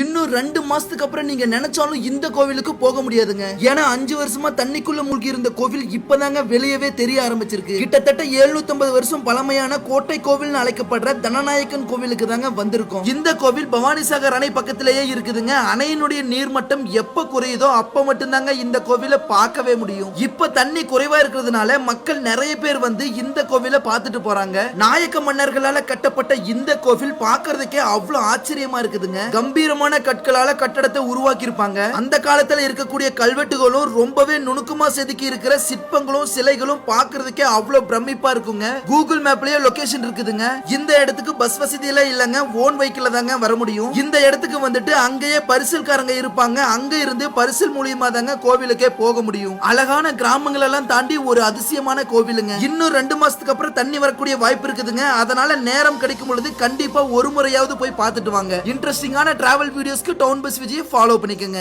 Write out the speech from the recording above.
இன்னும் 2 மாசத்துக்கு அப்புறம் நீங்க நினைச்சாலும் இந்த கோவிலுக்கு போக முடியாதுங்க. ஏன்னா 5 வருஷமா தண்ணிக்குள்ள மூழ்கி இருந்த கோவில் இப்பதாங்க வெளியவே தெரிய ஆரம்பிச்சிருக்கு. கிட்டத்தட்ட 750 வருஷம் பழமையான கோட்டை கோவில்னு அழைக்கப்படுற தனநாயக்கன் கோவிலுக்கு தாங்க வந்திருக்கும். இந்த கோவில் பவானிசாகர் அணை பக்கத்திலேயே இருக்குதுங்க. அணையினுடைய நீர்மட்டம் எப்ப குறையுதோ அப்ப மட்டும்தாங்க இந்த கோவிலை பார்க்கவே முடியும். இப்ப தண்ணி குறைவா இருக்கிறதுனால மக்கள் நிறைய பேர் வந்து இந்த கோவிலை பார்த்துட்டு போறாங்க. நாயக்க மன்னர்களால கட்டப்பட்ட இந்த கோவில் பார்க்கிறதுக்கே அவ்வளவு ஆச்சரியமா இருக்குதுங்க. கம்பீரமான கற்களால கட்டடத்தை உருவாக்கி இருப்பாங்க. அந்த காலத்துல இருக்கக்கூடிய கல்வெட்டுகளும் ரொம்பவே நுணுக்கமா செதுக்கி இருக்கிற சிற்பங்களும் சிலைகளும் பார்க்கிறதுக்கே அவ்வளவு பிரமிப்பா இருக்குங்க. கூகுள் மேப்லயே லொகேஷன் இருக்குதுங்க. இந்த இடத்துக்கு பஸ் வசதி எல்லாம் இல்லங்க, ஓன் வெஹிக்கிள் தாங்க வர முடியும். இந்த இடத்துக்கு வந்துட்டு அங்கேயே பரிசல்காரங்க இருப்பாங்க. அங்க இருந்து பரிசல் மூலியமா தாங்க கோவிலுக்கே போக முடியும். அழகான கிராமங்கள் எல்லாம் தாண்டி ஒரு அதிசயமான கோவிலுங்க. இன்னும் 2 மாசத்துக்கு அப்புறம் தண்ணி வரக்கூடிய வாய்ப்பு இருக்குதுங்க. அதனால நேரம் கிடைக்கும் பொழுது கண்டிப்பா ஒரு முறையாவது போய் பார்த்துட்டு வாங்க. இன்ட்ரெஸ்டிங்கான டிராவல் வீடியோஸ்க்கு டவுன் பஸ் விஜயை ஃபாலோ பண்ணிக்கங்க.